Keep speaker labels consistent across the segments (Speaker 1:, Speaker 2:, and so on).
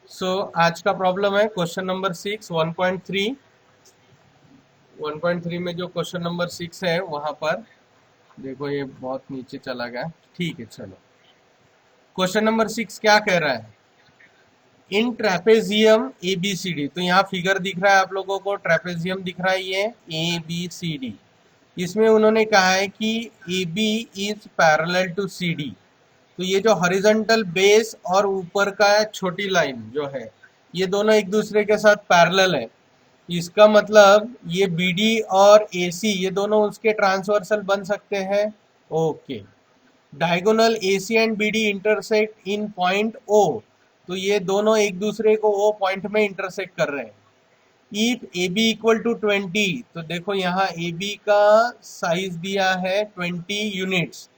Speaker 1: आज का प्रॉब्लम है क्वेश्चन नंबर 6 1.3। 1.3 में जो क्वेश्चन नंबर 6 है वहां पर देखो ये बहुत नीचे चला गया। ठीक है, चलो क्वेश्चन नंबर 6 क्या कह रहा है। In trapezium A B C D, तो यहाँ फिगर दिख रहा है आप लोगों को, ट्रेपेजियम दिख रहा है ये ए बी सी डी। इसमें उन्होंने कहा है कि A B is parallel to C D. तो ये जो हॉरिजॉन्टल बेस और ऊपर का छोटी लाइन जो है ये दोनों एक दूसरे के साथ पैरेलल है। इसका मतलब ये बी डी और ए सी ये दोनों उसके ट्रांसवर्सल बन सकते हैं। Okay, diagonal A C and B D intersect in point O, तो ये दोनों एक दूसरे को ओ पॉइंट में इंटरसेक्ट कर रहे हैं। If A B equal to 20, तो देखो यहाँ ए बी का साइज दिया है 20 यूनिट्स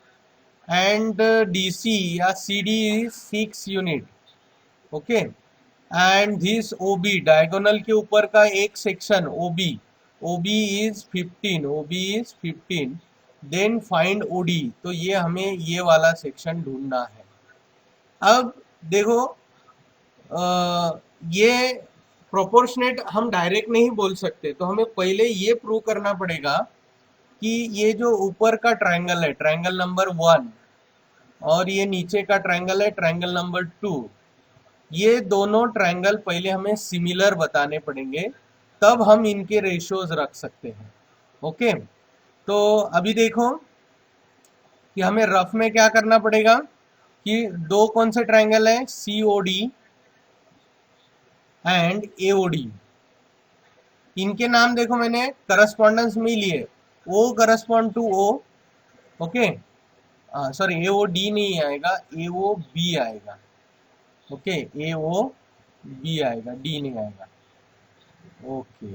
Speaker 1: एंड डी सी या C D is 6 unit. Okay, and this O B diagonal के ऊपर का एक section O B, O B is 15, O B is 15। Then find O D, तो ये हमें ये वाला सेक्शन ढूंढना है। अब देखो ये प्रोपोर्शनेट हम डायरेक्ट नहीं बोल सकते, तो हमें पहले ये प्रूव करना पड़ेगा कि ये जो ऊपर का ट्रायंगल है ट्रायंगल नंबर 1 और ये नीचे का ट्रायंगल है ट्रायंगल नंबर 2, ये दोनों ट्रायंगल पहले हमें सिमिलर बताने पड़ेंगे, तब हम इनके रेशियोज रख सकते हैं। ओके, तो अभी देखो कि हमें रफ में क्या करना पड़ेगा कि दो कौन से ट्रायंगल है C O D and A O D. इनके नाम देखो मैंने करस्पॉन्डेंस में ही लिए, O correspond to O. Okay, sorry A O D नहीं आएगा, ए ओ बी आएगा। ओके, ए ओ बी आएगा, डी नहीं आएगा। ओके,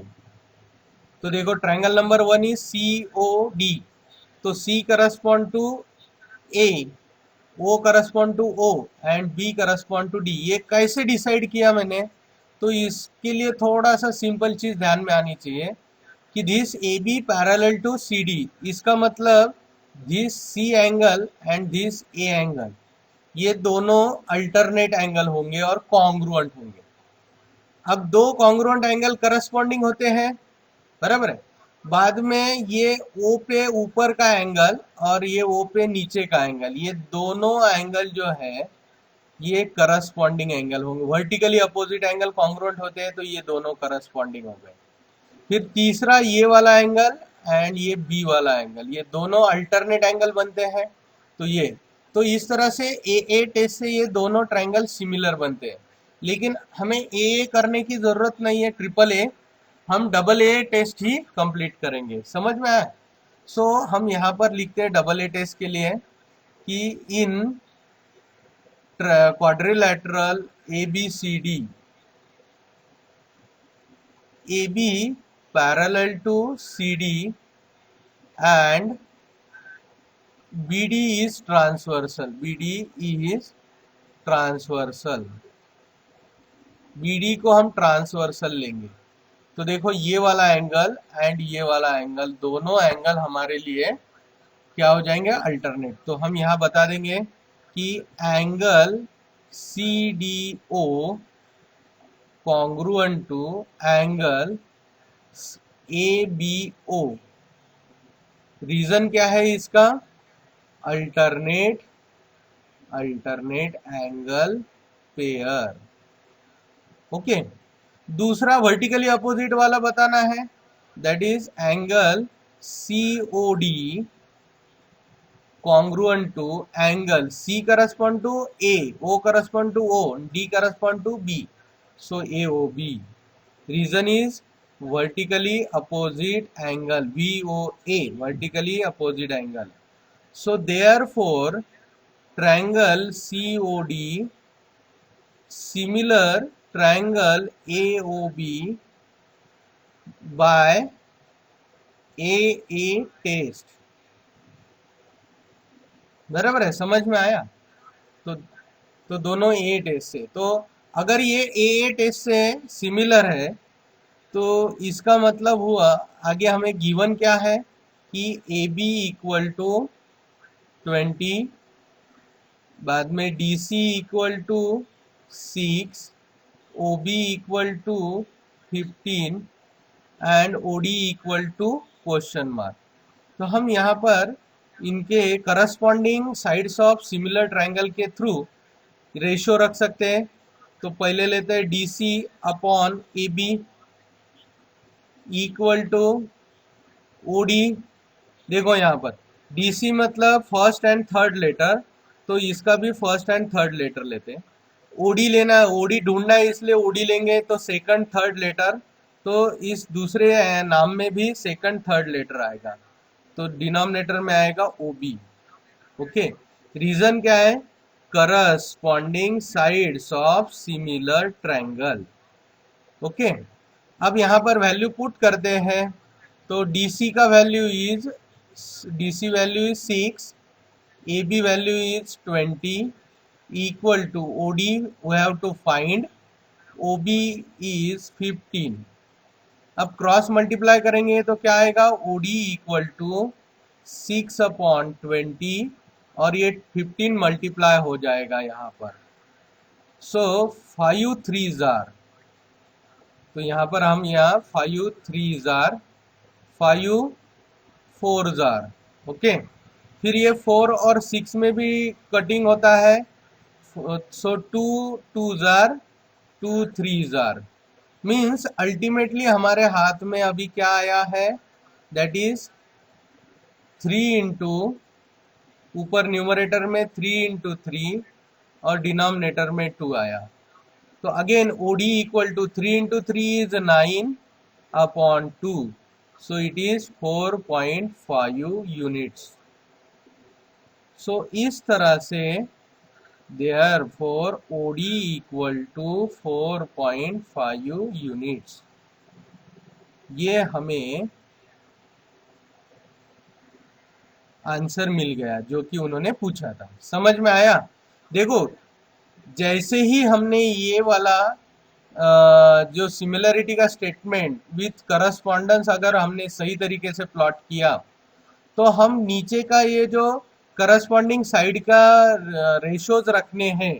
Speaker 1: तो देखो triangle number 1 is C O D, तो C correspond to A, O correspond to O and B correspond to D. ये कैसे डिसाइड किया मैंने, तो इसके लिए थोड़ा सा सिंपल चीज ध्यान में आनी चाहिए कि this A B parallel to C D, इसका मतलब this C angle and this A angle ये दोनों अल्टरनेट एंगल होंगे और कॉन्ग्रुएंट होंगे। अब दो कॉन्ग्रुएंट एंगल करस्पॉन्डिंग होते हैं, बराबर है। बाद में ये ओ पे ऊपर का एंगल और ये ओ पे नीचे का एंगल, ये दोनों एंगल जो है ये करस्पॉन्डिंग एंगल होंगे। वर्टिकली अपोजिट एंगल कॉन्ग्रुएंट होते हैं, तो ये दोनों करस्पॉन्डिंग हो गए। फिर तीसरा ये वाला एंगल एंड ये बी वाला एंगल, ये दोनों अल्टरनेट एंगल बनते हैं। तो ये, तो इस तरह से ए टेस्ट से ये दोनों ट्रायंगल सिमिलर बनते हैं। लेकिन हमें ए करने की जरूरत नहीं है, ट्रिपल ए, हम डबल ए टेस्ट ही कंप्लीट करेंगे। समझ में आया। सो हम यहाँ पर लिखते हैं डबल ए टेस्ट के लिए कि इन quadrilateral A B C D, A B parallel to CD and BD is transversal, BD is transversal, BD को हम ट्रांसवर्सल लेंगे। तो देखो ये वाला एंगल एंड ये वाला एंगल, दोनों एंगल हमारे लिए क्या हो जाएंगे अल्टरनेट। तो हम यहाँ बता देंगे कि angle C D O congruent to angle A B O. Reason क्या है इसका, alternate alternate angle pair. Okay, दूसरा वर्टिकली अपोजिट वाला बताना है, that is angle C O D congruent to angle C correspond to A, O correspond to O, D correspond to B, so A O B. Reason is vertically opposite angle, VOA, vertically opposite angle. So therefore triangle COD similar triangle AOB by AA test। बराबर है, समझ में आया। तो दोनों ए test से, तो अगर ये ए टेस्ट से सिमिलर है तो इसका मतलब हुआ आगे हमें गिवन क्या है कि ए बी इक्वल टू 20, बाद में D C equal to 6 O B equal to 15 and O D equal to question mark. तो हम यहाँ पर इनके corresponding sides of similar triangle के थ्रू रेशियो रख सकते हैं। तो पहले लेते हैं D C upon A B equal to O D. देखो यहाँ पर डी सी मतलब फर्स्ट एंड थर्ड लेटर, तो इसका भी फर्स्ट एंड थर्ड लेटर लेते हैं। ओडी लेना है, ओडी ढूंढना है, इसलिए ओडी लेंगे तो सेकंड थर्ड लेटर, तो इस दूसरे नाम में भी सेकंड थर्ड लेटर आएगा, तो डिनोमिनेटर में आएगा ओ बी। ओके, रीजन क्या है? Corresponding sides of similar triangle. Okay, अब यहाँ पर वैल्यू पुट करते हैं। तो DC का value is, DC value is 6, AB value is 20 equal to OD we have to find OB is 15। अब क्रॉस मल्टीप्लाई करेंगे तो क्या आएगा? OD इक्वल टू 6 अपॉन 20 और ये 15 मल्टीप्लाई हो जाएगा यहाँ पर। सो 5 3 जार, तो यहाँ पर हम यहाँ 5 3 जार 5 4 जार। ओके, फिर ये 4 और 6 में भी कटिंग होता है, सो 2 2 जार 2 3 जार। मीन्स अल्टीमेटली हमारे हाथ में अभी क्या आया है? दैट इज 3 इंटू, ऊपर न्यूमरेटर में 3 इंटू 3 और डिनोमिनेटर में 2 आया। तो again OD equal to 3 into 3 is 9 upon 2, so it is 4.5 units. So इस तरह से therefore OD equal to 4.5 units, ये हमें आंसर मिल गया जो कि उन्होंने पूछा था। समझ में आया? देखो, जैसे ही हमने ये वाला जो सिमिलरिटी का स्टेटमेंट विथ करस्पॉन्डेंस अगर हमने सही तरीके से प्लॉट किया, तो हम नीचे का ये जो करस्पॉन्डिंग साइड का रेशियोज रखने हैं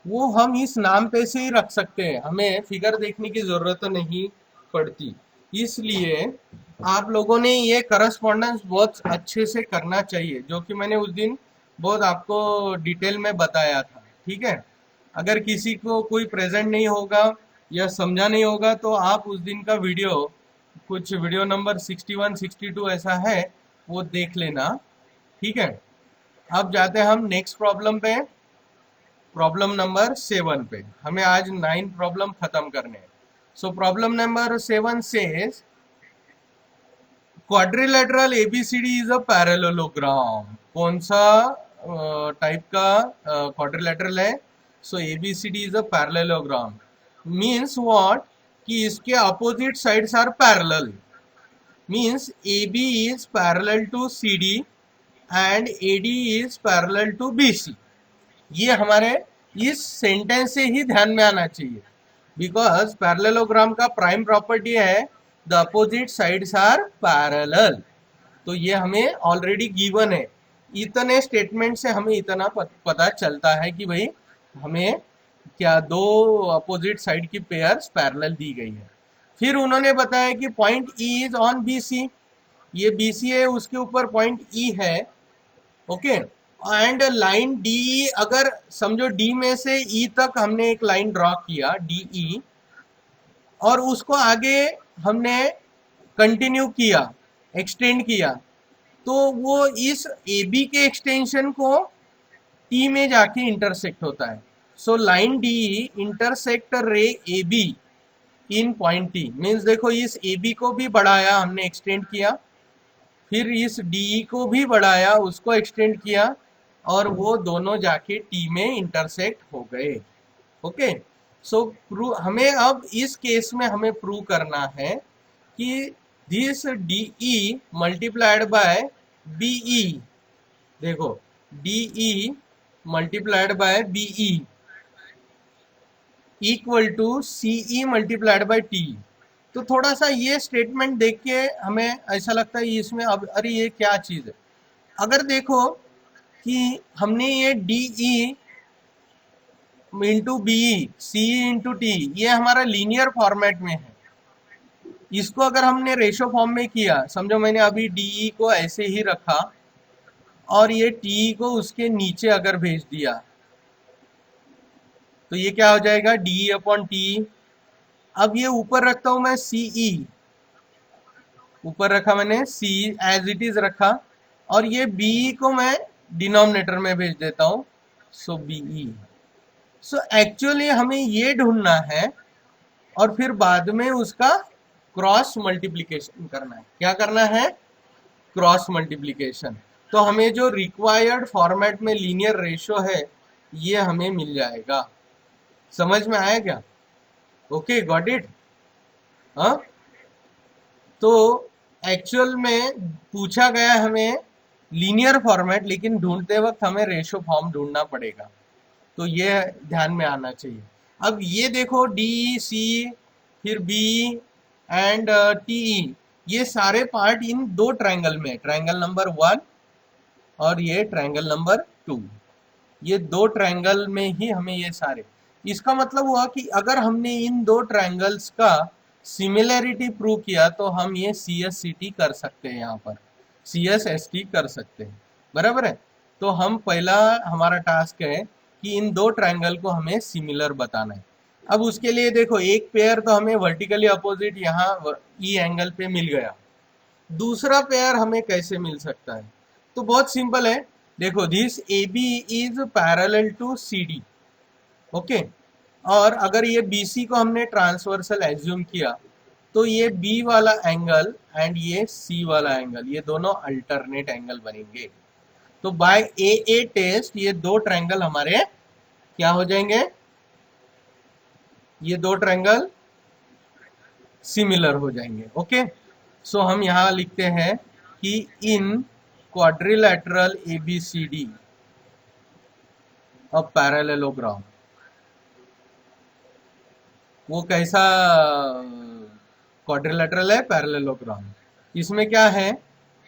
Speaker 1: वो हम इस नाम पे से ही रख सकते हैं, हमें फिगर देखने की जरूरत नहीं पड़ती। इसलिए आप लोगों ने ये करस्पॉन्डेंस बहुत अच्छे से करना चाहिए, जो कि मैंने उस दिन बहुत आपको डिटेल में बताया था। ठीक है, अगर किसी को कोई प्रेजेंट नहीं होगा या समझा नहीं होगा तो आप उस दिन का वीडियो, कुछ वीडियो नंबर 61 62 ऐसा है, वो देख लेना। ठीक है, अब जाते हैं हम नेक्स्ट प्रॉब्लम पे, प्रॉब्लम नंबर 7 पे। हमें आज 9 प्रॉब्लम खत्म करने हैं। So problem number 7 says quadrilateral ABCD is a parallelogram. कौन सा टाइप का क्वाड्रिलेटरल है? So ABCD is a parallelogram. Means what? कि इसके opposite sides are parallel. Means AB is parallel to CD and AD is parallel to BC। ये हमारे इस sentence से ही ध्यान में आना चाहिए, बिकॉज पैरेललोग्राम का प्राइम प्रॉपर्टी है the opposite sides are parallel. तो ये हमें ऑलरेडी गिवन है। इतने स्टेटमेंट से हमें इतना पता चलता है कि भाई हमें क्या दो अपोजिट साइड की पेयर्स पैरेलल दी गई है। फिर उन्होंने बताया कि point E is on BC, ये BC है, उसके ऊपर पॉइंट E है। ओके, एंड लाइन DE, अगर समझो D में से E तक हमने एक लाइन ड्रॉ किया DE, और उसको आगे हमने कंटिन्यू किया, एक्सटेंड किया, तो वो इस AB के एक्सटेंशन को T में जाके इंटरसेक्ट होता है। सो लाइन DE इंटरसेक्ट रे AB इन पॉइंट T। मीन्स देखो, इस AB को भी बढ़ाया हमने, एक्सटेंड किया, फिर इस DE को भी बढ़ाया, उसको एक्सटेंड किया, और वो दोनों जाके T में इंटरसेक्ट हो गए। ओके, सो हमें अब इस केस में हमें प्रूव करना है कि this DE multiplied by BE, देखो DE multiplied by BE equal to CE multiplied by T। तो थोड़ा सा ये स्टेटमेंट देख के हमें ऐसा लगता है इसमें अब अरे ये क्या चीज़ है। अगर देखो कि हमने ये DE इंटू बी, सी इंटू टी, ये हमारा लीनियर फॉर्मेट में है। इसको अगर हमने रेशो फॉर्म में किया, समझो मैंने अभी डी को ऐसे ही रखा और ये टी को उसके नीचे अगर भेज दिया, तो ये क्या हो जाएगा, डी अपॉन टी। अब ये ऊपर रखता हूं मैं सीई, ऊपर रखा मैंने सी एज इट इज रखा, और ये बी को मैं डिनोमिनेटर में भेज देता हूं, सो बीई। सो एक्चुअली हमें ये ढूंढना है और फिर बाद में उसका क्रॉस मल्टीप्लिकेशन करना है। क्या करना है, क्रॉस मल्टीप्लिकेशन। तो हमें जो रिक्वायर्ड फॉर्मेट में लीनियर रेशो है ये हमें मिल जाएगा। समझ में आया क्या? Okay, got it. हाँ, तो एक्चुअल में पूछा गया हमें लीनियर फॉर्मेट, लेकिन ढूंढते वक्त हमें रेशो फॉर्म ढूंढना पड़ेगा, तो ये ध्यान में आना चाहिए। अब ये देखो डी सी फिर बी एंड टी, ये सारे पार्ट इन दो ट्रायंगल में, ट्रायंगल नंबर 1 और ये ट्रायंगल नंबर 2, ये दो ट्रायंगल में ही हमें ये सारे। इसका मतलब हुआ कि अगर हमने इन दो ट्रायंगल्स का सिमिलैरिटी प्रूव किया तो हम ये सी एस सी टी कर सकते हैं, यहाँ पर सी एस एस टी कर सकते हैं, बराबर है। तो हम पहला हमारा टास्क है कि इन दो ट्रायंगल को हमें सिमिलर बताना है। अब उसके लिए देखो, एक पेयर तो हमें वर्टिकली अपोजिट यहाँ ई एंगल पे मिल गया, दूसरा पेयर हमें कैसे मिल सकता है? तो बहुत सिंपल है, देखो this A B is parallel to C D, okay. और अगर ये बी सी को हमने ट्रांसवर्सल एज्यूम किया तो ये बी वाला एंगल एंड ये सी वाला एंगल, ये दोनों अल्टरनेट एंगल बनेंगे। तो बाय ए टेस्ट ये दो ट्रायंगल हमारे क्या हो जाएंगे, ये दो ट्रायंगल सिमिलर हो जाएंगे, ओके। सो हम यहां लिखते हैं कि इन क्वाड्रिलेटरल ABCD अ पैरेललोग्राम, वो कैसा क्वाड्रिलेटरल है, पैरेललोग्राम। इसमें क्या है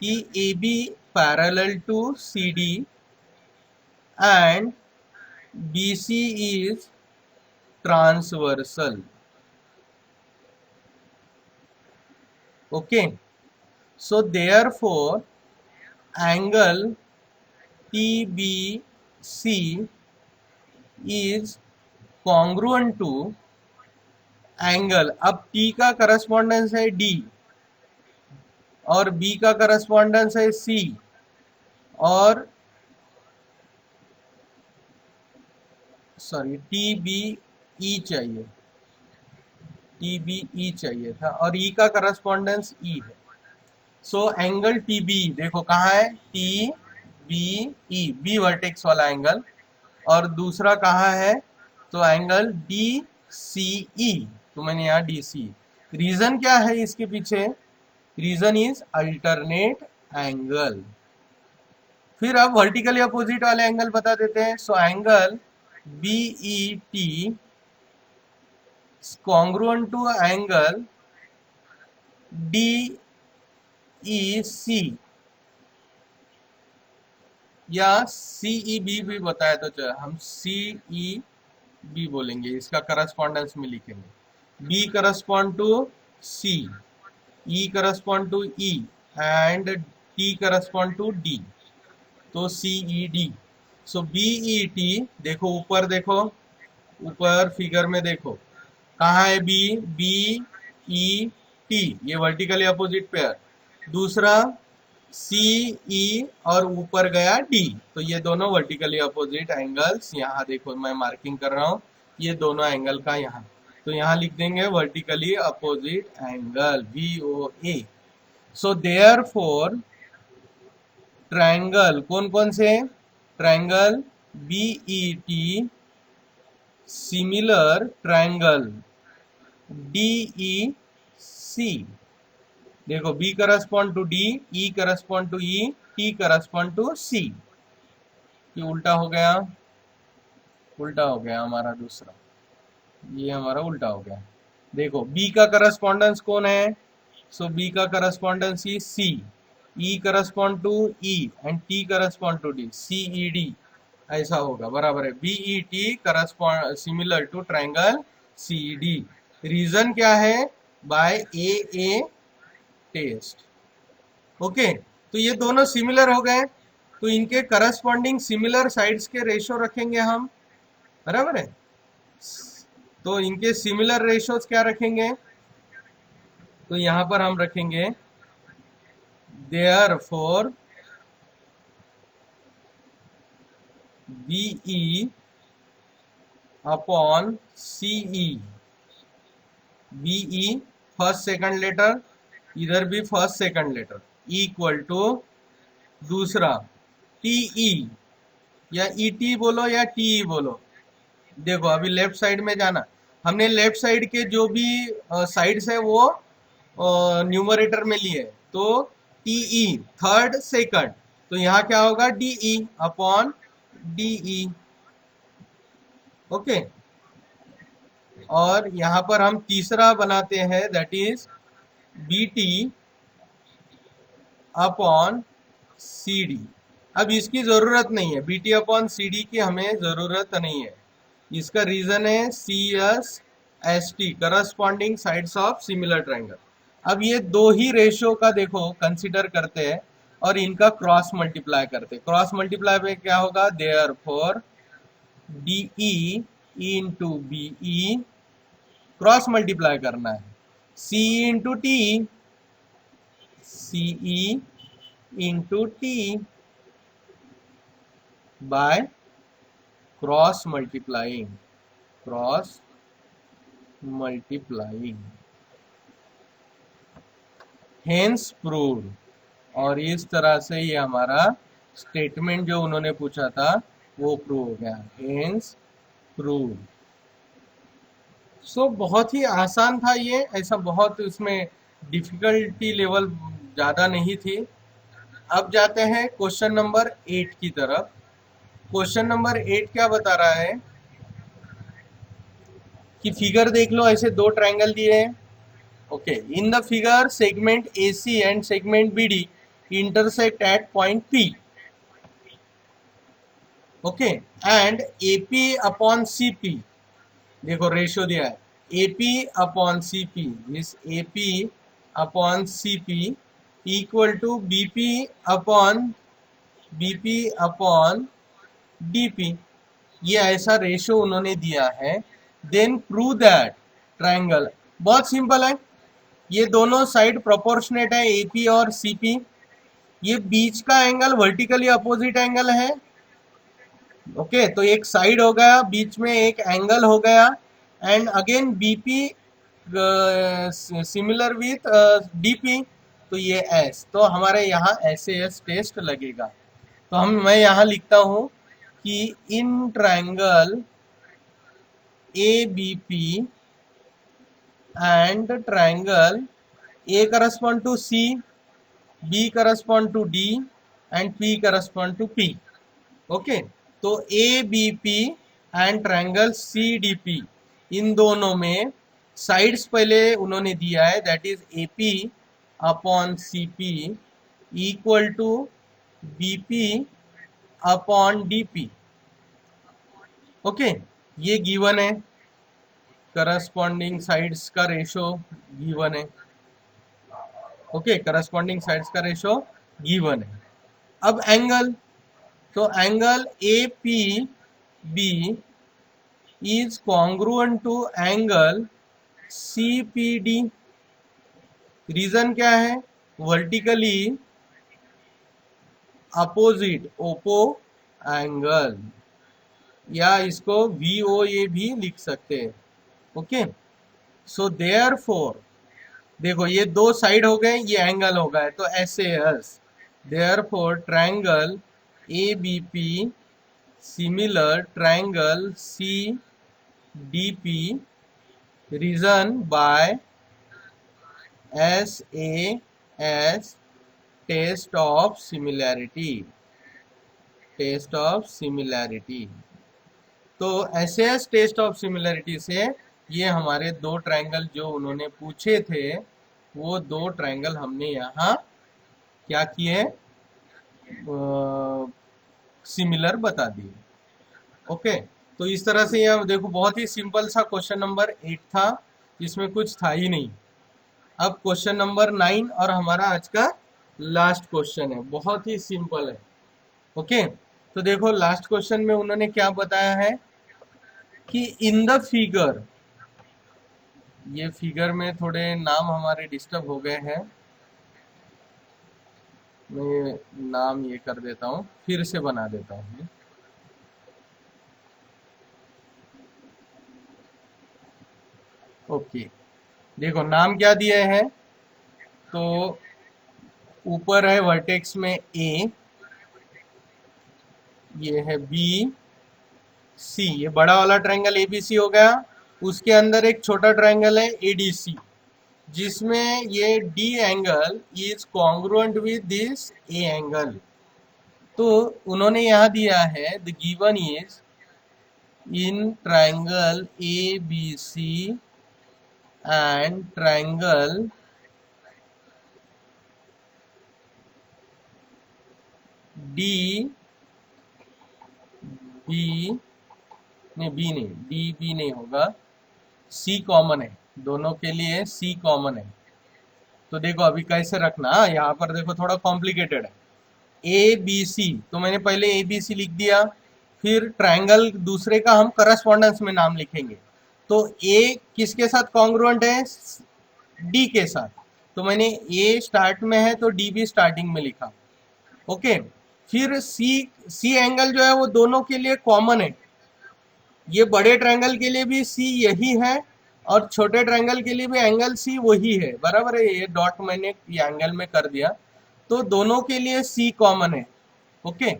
Speaker 1: कि AB parallel to CD and BC is transversal, okay. So therefore angle TBC is congruent to angle, अब T का करस्पॉन्डेंस है D और B का करस्पॉन्डेंस है C, और सॉरी TBE चाहिए, TBE चाहिए था, और E का करस्पॉन्डेंस E है। सो एंगल TB देखो कहाँ है, TBE, B वर्टेक्स वाला एंगल, और दूसरा कहाँ है, तो एंगल DCE, तो मैंने यहाँ DC। रीजन क्या है इसके पीछे, रीजन इज अल्टरनेट एंगल। फिर अब वर्टिकली अपोजिट वाले एंगल बता देते हैं। So angle BET congruent to angle DEC या CEB भी बताया तो चलो हम CEB बोलेंगे, इसका करस्पॉन्डेंस में लिखेंगे। B correspond to C, E correspond to E and T correspond to D, तो CED। सो BET देखो ऊपर, देखो ऊपर फिगर में देखो कहाँ है BET, ये वर्टिकली अपोजिट पेयर। दूसरा CE और ऊपर गया D, तो ये दोनं वर्टिकली अपोजिट एंगल्स, यहाँ देखो मैं मार्किंग कर रहा हूँ ये दोनों एंगल का, यहाँ तो यहाँ लिख देंगे vertically opposite angle VOA। So therefore triangle कौन कौन से, triangle BET similar triangle DEC, देखो B correspond to D, E correspond to E, T correspond to C। ये उल्टा हो गया, उल्टा हो गया हमारा दूसरा, ये हमारा उल्टा हो गया। देखो B का करस्पॉन्डेंस कौन है, सो B का correspondence is C, E correspond to E and T correspond to D, CED। ऐसा होगा, बराबर है। BET correspond similar to triangle CD। Reason क्या है? By AA test. ओके, तो ये दोनों सिमिलर हो गए, तो इनके करस्पॉन्डिंग सिमिलर साइड्स के रेशो रखेंगे हम, बराबर है। तो इनके सिमिलर रेशोज क्या रखेंगे? तो यहां पर हम रखेंगे therefore BE upon CE। BE first second letter, इधर भी first second letter, equal to दूसरा TE, या ET बोलो या TE बोलो। देखो अभी लेफ्ट साइड में जाना, हमने लेफ्ट साइड के जो भी साइड्स है वो न्यूमरेटर में लिए, तो TE थर्ड सेकंड, तो यहाँ क्या होगा? DE upon DE। ओके, और यहाँ पर हम तीसरा बनाते हैं, that is BT upon CD। अब इसकी जरूरत नहीं है, BT अपॉन CD की हमें जरूरत नहीं है। इसका रीजन है CSST, corresponding sides of similar triangle. अब ये दो ही रेशियो का देखो कंसीडर करते हैं और इनका क्रॉस मल्टीप्लाई करते हैं। क्रॉस मल्टीप्लाई में क्या होगा? Therefore DE into BE, cross multiply करना है, CE into TE, CE into TE by cross multiplying, cross multiplying, hence proved. और इस तरह से ये हमारा स्टेटमेंट जो उन्होंने पूछा था वो प्रूव हो गया, हेंस प्रूव्ड। सो बहुत ही आसान था ये, ऐसा बहुत इसमें डिफिकल्टी लेवल ज़्यादा नहीं थी। अब जाते हैं क्वेश्चन नंबर 8 की तरफ। क्वेश्चन नंबर 8 क्या बता रहा है कि फिगर देख लो, ऐसे दो ट्रायंगल दिए हैं। Okay, in the figure segment AC and segment BD intersect at point P। Okay, and AP upon CP, देखो रेशियो दिया है, AP upon CP, this AP upon CP equal to BP upon DP। ये ऐसा ratio उन्होंने दिया है। Then prove that triangle, बहुत simple है, ये दोनों साइड प्रोपोर्शनेट है AP और CP। ये बीच का एंगल वर्टिकली अपोजिट एंगल है। ओके, तो एक साइड हो गया, बीच में एक एंगल हो गया, and again BP similar with DP, तो ये S, तो हमारे यहाँ SAS टेस्ट लगेगा। तो मैं यहाँ लिखता हूँ कि in triangle ABP and triangle A correspond to C, B correspond to D and P correspond to P। Okay, तो ABP एंड ट्रायंगल CDP, इन दोनों में साइड्स पहले उन्होंने दिया है, that is AP upon CP equal to BP upon DP। Okay, ये given है, करस्पॉन्डिंग साइड्स का रेशो गिवन है। ओके, करस्पॉन्डिंग साइड्स का रेशो गिवन है। अब एंगल, तो angle APB is congruent to angle CPD। Reason क्या है? वर्टिकली अपोजिट, ओपो एंगल, या इसको VOA भी लिख सकते हैं। ओके, सो देयरफॉर, देखो ये दो साइड हो गए, ये एंगल हो गए, तो SAS, therefore triangle ABP similar triangle CDP, reason by SAS test of similarity, test of similarity. तो SAS टेस्ट ऑफ सिमिलैरिटी से ये हमारे दो ट्रायंगल जो उन्होंने पूछे थे, वो दो ट्रायंगल हमने यहाँ क्या किए, सिमिलर बता दिए। ओके, तो इस तरह से ये देखो बहुत ही सिंपल सा क्वेश्चन नंबर 8 था, जिसमें कुछ था ही नहीं। अब क्वेश्चन नंबर 9 और हमारा आज का लास्ट क्वेश्चन है, बहुत ही सिंपल है। ओके, तो देखो लास्ट क्वेश्चन में उन्होंने क्या बताया है कि इन द फिगर, ये फिगर में थोड़े नाम हमारे डिस्टर्ब हो गए हैं, मैं नाम ये कर देता हूँ, फिर से बना देता हूँ। ओके, देखो नाम क्या दिए हैं, तो ऊपर है वर्टेक्स में ए, ये है बी सी, ये बड़ा वाला ट्रायंगल एबीसी हो गया। उसके अंदर एक छोटा ट्रायंगल है एडीसी, जिसमें ये D angle is congruent with this A angle. तो उन्होंने यहाँ दिया है the given is in triangle A B C and triangle D B, नहीं बी नहीं, डी बी नहीं होगा, सी कॉमन है, दोनों के लिए सी कॉमन है। तो देखो अभी कैसे रखना, यहाँ पर देखो थोड़ा कॉम्प्लिकेटेड है। ए बी सी, तो मैंने पहले ए बी सी लिख दिया, फिर ट्रायंगल दूसरे का हम करस्पॉन्डेंस में नाम लिखेंगे। तो ए किसके साथ कॉन्ग्रुएंट है, डी के साथ, तो मैंने ए स्टार्ट में है तो डी भी स्टार्टिंग में लिखा। ओके, फिर सी, सी एंगल जो है वो दोनों के लिए कॉमन है, ये बड़े ट्रायंगल के लिए भी सी यही है और छोटे ट्रायंगल के लिए भी एंगल सी वही है, बराबर है, ये डॉट मैंने ये एंगल में कर दिया, तो दोनों के लिए सी कॉमन है। ओके,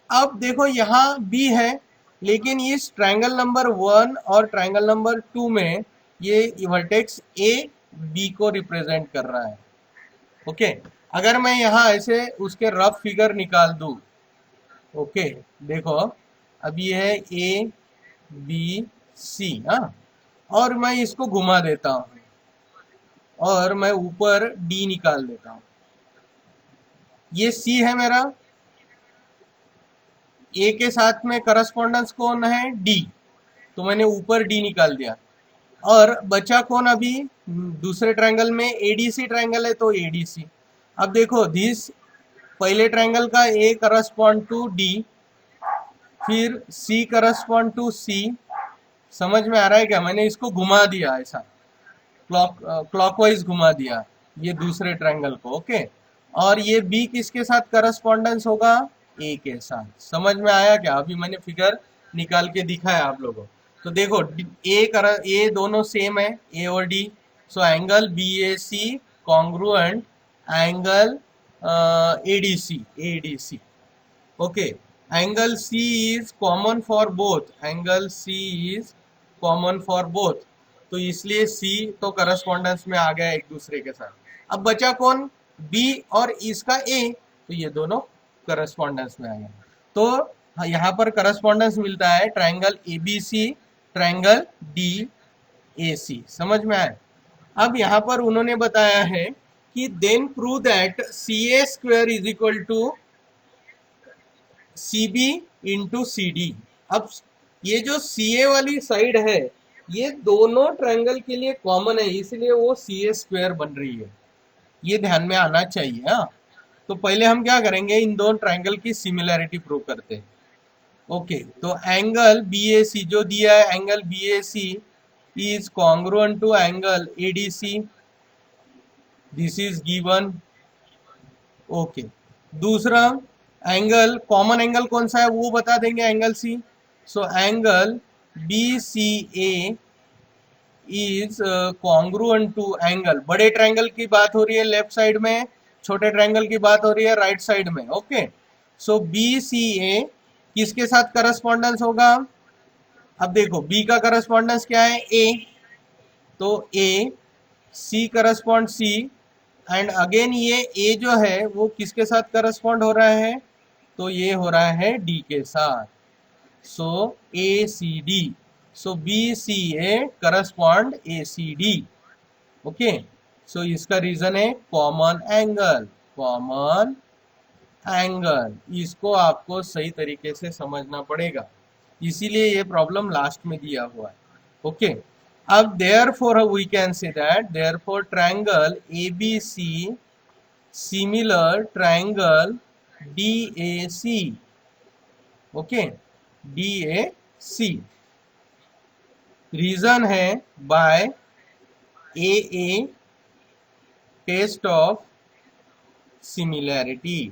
Speaker 1: अब देखो यहाँ बी है, लेकिन इस ट्रायंगल नंबर 1 और ट्रायंगल नंबर 2 में ये वर्टेक्स ए बी को रिप्रेजेंट कर रहा है। ओके, अगर मैं यहाँ ऐसे उसके रफ फिगर निकाल दूं, ओके देखो, अब ये है ए बी सी, हाँ, और मैं इसको घुमा देता हूँ और मैं ऊपर डी निकाल देता हूँ। ये सी है मेरा, ए के साथ में करस्पॉन्डेंस कौन है, डी, तो मैंने ऊपर डी निकाल दिया। और बचा कौन अभी, दूसरे ट्रायंगल में एडीसी ट्रायंगल है तो एडीसी। अब देखो दिस, पहले ट्रायंगल का ए करस्पॉन्ड टू डी, फिर सी करस्पॉन्ड टू सी, समझ में आ रहा है क्या, मैंने इसको घुमा दिया ऐसा, क्लॉकवाइज घुमा दिया ये दूसरे ट्रायंगल को। ओके, और ये बी किसके साथ करस्पॉन्डेंस होगा, ए के साथ। समझ में आया क्या, अभी मैंने फिगर निकाल के दिखाया आप लोगों को। तो देखो ए दोनों सेम है, ए और D, so angle B A C congruent angle ADC, ADC. Okay, angle C is common for both, angle C is common for both, तो इसलिए सी तो करस्पॉन्डेंस में आ गया एक दूसरे के साथ। अब बचा कौन, बी और इसका ए, तो ये दोनों करस्पॉन्डेंस में आ गया। तो यहाँ पर करस्पॉन्डेंस मिलता है triangle A B C, triangle D A C. समझ में आया। अब यहाँ पर उन्होंने बताया है कि then prove that C A square is equal to C B into C D. अब ये जो सी ए वाली साइड है ये दोनों ट्रायंगल के लिए कॉमन है, इसलिए वो सी ए स्क्वायर बन रही है, ये ध्यान में आना चाहिए। हाँ, तो पहले हम क्या करेंगे, इन दोनों ट्रायंगल की सिमिलैरिटी प्रूव करते हैं। ओके, तो एंगल बी ए सी जो दिया है, angle B A C is congruent to angle A D C, this is given. Okay, दूसरा एंगल, कॉमन एंगल कौन सा है वो बता देंगे, angle C. So angle B C A is congruent to angle, बड़े ट्रायंगल की बात हो रही है लेफ्ट साइड में, छोटे ट्रायंगल की बात हो रही है राइट साइड में। ओके, सो बी सी ए किसके साथ करस्पॉन्डेंस होगा, अब देखो बी का करस्पॉन्डेंस क्या है, ए, तो ए, सी करस्पॉन्ड सी, एंड अगेन ये ए जो है वो किसके साथ करस्पॉन्ड हो रहा है, तो ये हो रहा है डी के साथ, सो ए सी डी, सो बी सी ए करस्पॉन्ड ए सी डी। ओके, सो इसका रीजन है कॉमन एंगल, कॉमन एंगल, इसको आपको सही तरीके से समझना पड़ेगा। इसीलिए ये प्रॉब्लम लास्ट में दिया हुआ है। ओके, अब therefore we can say that therefore triangle ABC similar triangle DAC। Okay, DAC reason है by AA test of similarity.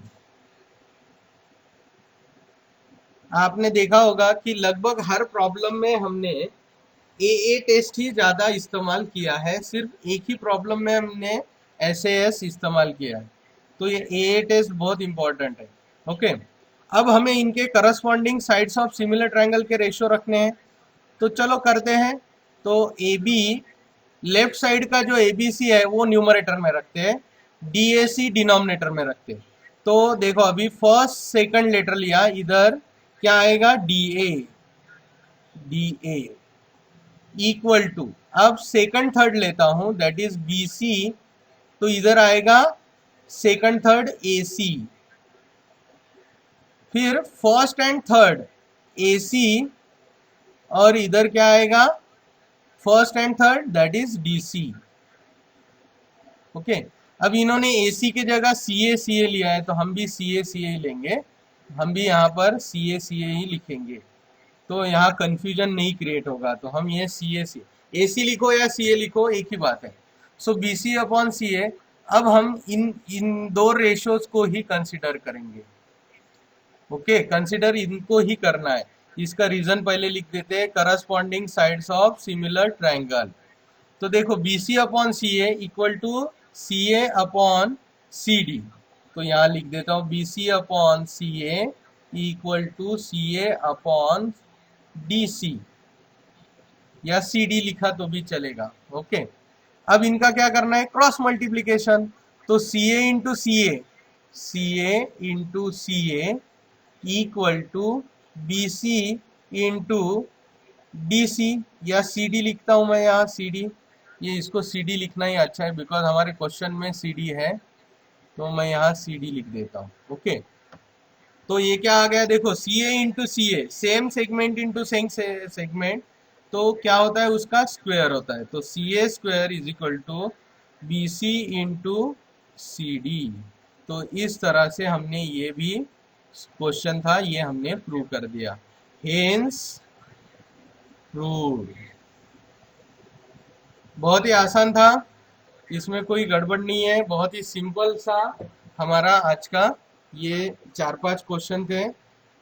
Speaker 1: आपने देखा होगा कि लगभग हर प्रॉब्लम में हमने AA टेस्ट ही ज्यादा इस्तेमाल किया है, सिर्फ एक ही प्रॉब्लम में हमने SAS इस्तेमाल किया है। तो ये AA टेस्ट बहुत इंपॉर्टेंट है। ओके, अब हमें इनके corresponding sides of similar triangle के रेशियो रखने हैं, तो चलो करते हैं। तो AB लेफ्ट साइड का जो ABC है वो न्यूमरेटर में रखते हैं, DAC डिनोमिनेटर में रखते हैं। तो देखो अभी फर्स्ट सेकंड लेटर लिया, इधर क्या आएगा DA इक्वल टू, अब सेकंड थर्ड लेता हूं दैट इज BC, तो इधर आएगा सेकंड थर्ड AC, फिर फर्स्ट एंड थर्ड AC, और इधर क्या आएगा first and third that is DC। Okay, अब इन्होंने AC की जगह CA लिया है, तो हम भी CA ही लेंगे, हम भी यहाँ पर CA ही लिखेंगे, तो यहाँ कंफ्यूजन नहीं क्रिएट होगा। तो हम ये CA AC लिखो या CA लिखो एक ही बात है। सो BC अपॉन CA, अब हम इन दो रेशियोज को ही कंसिडर करेंगे। ओके, कंसिडर इनको ही करना है। इसका रीजन पहले लिख देते हैं, corresponding sides of similar triangle. तो देखो BC upon CA equal to CA upon CD, तो यहाँ लिख देता हूँ BC upon CA equal to CA upon DC, या CD लिखा तो भी चलेगा। ओके, अब इनका क्या करना है, क्रॉस मल्टीप्लीकेशन। तो CA into CA equal to BC into DC, या CD लिखता हूं मैं यहाँ CD, ये इसको CD लिखना ही अच्छा है बिकॉज हमारे क्वेश्चन में CD है, तो मैं यहाँ CD लिख देता हूँ। ओके, तो ये क्या आ गया, देखो CA into CA, same segment into same segment, तो क्या होता है उसका स्क्वायर होता है, तो CA square is equal to BC into CD। तो इस तरह से हमने ये भी क्वेश्चन था ये हमने प्रूव कर दिया, हेंस प्रूव। बहुत ही आसान था, इसमें कोई गड़बड़ नहीं है, बहुत ही सिंपल सा हमारा आज का ये 4-5 क्वेश्चन थे।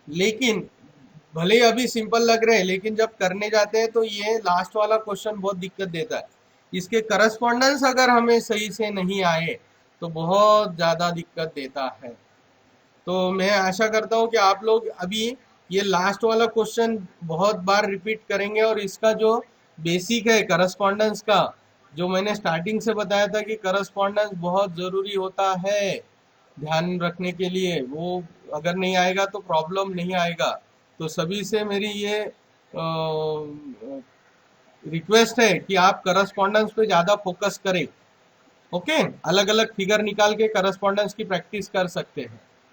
Speaker 1: लेकिन भले अभी सिंपल लग रहे हैं, लेकिन जब करने जाते हैं तो ये लास्ट वाला क्वेश्चन बहुत दिक्कत देता है। इसके करस्पॉन्डेंस अगर हमें सही से नहीं आए तो बहुत ज़्यादा दिक्कत देता है। तो मैं आशा करता हूँ कि आप लोग अभी ये लास्ट वाला क्वेश्चन बहुत बार रिपीट करेंगे, और इसका जो बेसिक है करस्पॉन्डेंस का, जो मैंने स्टार्टिंग से बताया था कि करस्पॉन्डेंस बहुत ज़रूरी होता है ध्यान रखने के लिए, वो अगर नहीं आएगा तो प्रॉब्लम नहीं आएगा। तो सभी से मेरी ये रिक्वेस्ट है कि आप करस्पॉन्डेंस पे ज़्यादा फोकस करें। ओके, अलग अलग फिगर निकाल के करस्पॉन्डेंस की प्रैक्टिस कर सकते हैं।